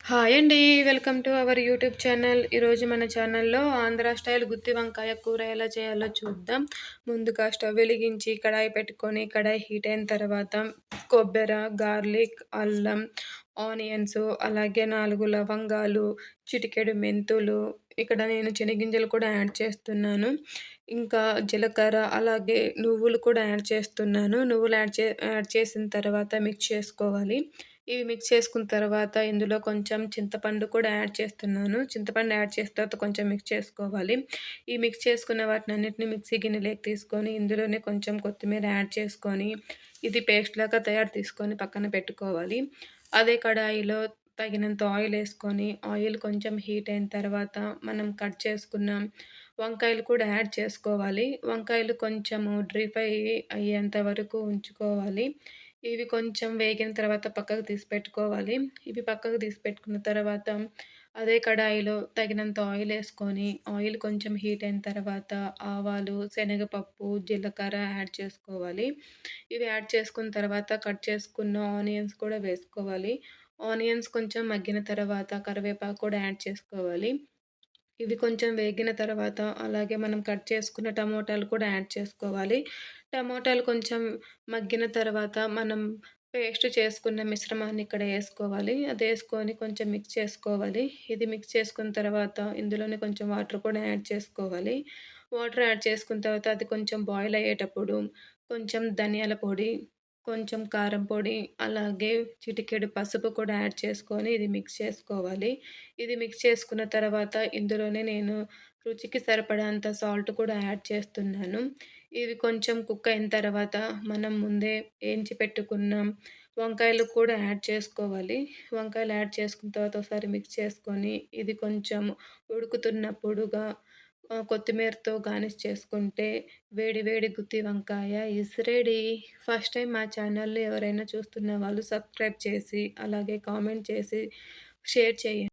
Hi అండి. Welcome to our YouTube channel. ఈరోజు మన ఛానల్‌లో ఆంధ్ర స్టైల్ గుత్తి వంకాయ కూర ఎలా చేయాలో చూద్దాం. ముందుగా స్టవ్ వెలిగించి కడాయి పెట్టుకొని, కడాయి హీట్ అయిన తర్వాత కొబ్బెర, గార్లిక్, అల్లం, ఆనియన్స్, అలాగే 4 లవంగాలు, చిటికెడు మెంతులు, ఇక్కడ నేను శనగింజలు కూడా యాడ్ చేస్తున్నాను. ఇంకా జీలకర్ర, అలాగే నువ్వులు కూడా యాడ్ చేస్తున్నాను. నువ్వులు యాడ్ చేసిన తర్వాత మిక్స్ చేసుకోవాలి. ఇవి మిక్స్ చేసుకున్న తర్వాత ఇందులో కొంచెం చింతపండు కూడా యాడ్ చేస్తున్నాను. చింతపండు యాడ్ చేసిన తర్వాత కొంచెం మిక్స్ చేసుకోవాలి. ఈ మిక్స్ చేసుకున్న వాటినన్నిటిని మిక్సీ గిన్నెలోకి తీసుకొని ఇందులోనే కొంచెం కొత్తిమీర యాడ్ చేసుకొని ఇది పేస్ట్ లాగా తీసుకొని పక్కన పెట్టుకోవాలి. అదే కడాయిలో తగినంత ఆయిలేసుకొని ఆయిల్ కొంచెం హీట్ అయిన తర్వాత మనం కట్ చేసుకున్న వంకాయలు కూడా యాడ్ చేసుకోవాలి. వంకాయలు కొంచెము డ్రీ ఫ్రై అయ్యేంత వరకు ఉంచుకోవాలి. ఇవి కొంచెం వేగిన తర్వాత పక్కకు తీసి పెట్టుకోవాలి. ఇవి పక్కకు తీసి పెట్టుకున్న తర్వాత అదే కడాయిలో తగినంత ఆయిలేసుకొని, ఆయిల్ కొంచెం హీట్ అయిన తర్వాత ఆవాలు, శనగపప్పు, జీలకర్ర యాడ్ చేసుకోవాలి. ఇవి యాడ్ చేసుకున్న తర్వాత కట్ చేసుకున్న ఆనియన్స్ కూడా వేసుకోవాలి. ఆనియన్స్ కొంచెం మగ్గిన తర్వాత కరివేపాకు కూడా యాడ్ చేసుకోవాలి. ఇవి కొంచెం వేగిన తర్వాత అలాగే మనం కట్ చేసుకున్న టమోటాలు కూడా యాడ్ చేసుకోవాలి. టమోటాలు కొంచెం మగ్గిన తర్వాత మనం పేస్ట్ చేసుకున్న మిశ్రమాన్ని ఇక్కడ ఏసుకోవాలి. అదేసుకొని కొంచెం మిక్స్ చేసుకోవాలి. ఇది మిక్స్ చేసుకున్న తర్వాత ఇందులోనే కొంచెం వాటర్ కూడా యాడ్ చేసుకోవాలి. వాటర్ యాడ్ చేసుకున్న తర్వాత అది కొంచెం బాయిల్ అయ్యేటప్పుడు కొంచెం ధనియాల పొడి, కొంచెం కారం పొడి, అలాగే చిటికెడు పసుపు కూడా యాడ్ చేసుకొని ఇది మిక్స్ చేసుకోవాలి. ఇది మిక్స్ చేసుకున్న తర్వాత ఇందులోనే నేను రుచికి సరిపడేంత సాల్ట్ కూడా యాడ్ చేస్తున్నాను. ఇవి కొంచెం కుక్ అయిన తర్వాత మనం ముందే ఏంచి పెట్టుకున్న వంకాయలు కూడా యాడ్ చేసుకోవాలి. వంకాయలు యాడ్ చేసుకున్న తర్వాత ఒకసారి మిక్స్ చేసుకొని ఇది కొంచెం ఉడుకుతున్నప్పుడుగా కొత్తిమీరతో గార్నిష్ చేసుకుంటే వేడి వేడి గుత్తి వంకాయ ఈస్ రెడీ. ఫస్ట్ టైం మా ఛానల్‌ని ఎవరైనా చూస్తున్న వాళ్ళు సబ్స్క్రైబ్ చేసి, అలాగే కామెంట్ చేసి, షేర్ చేయండి.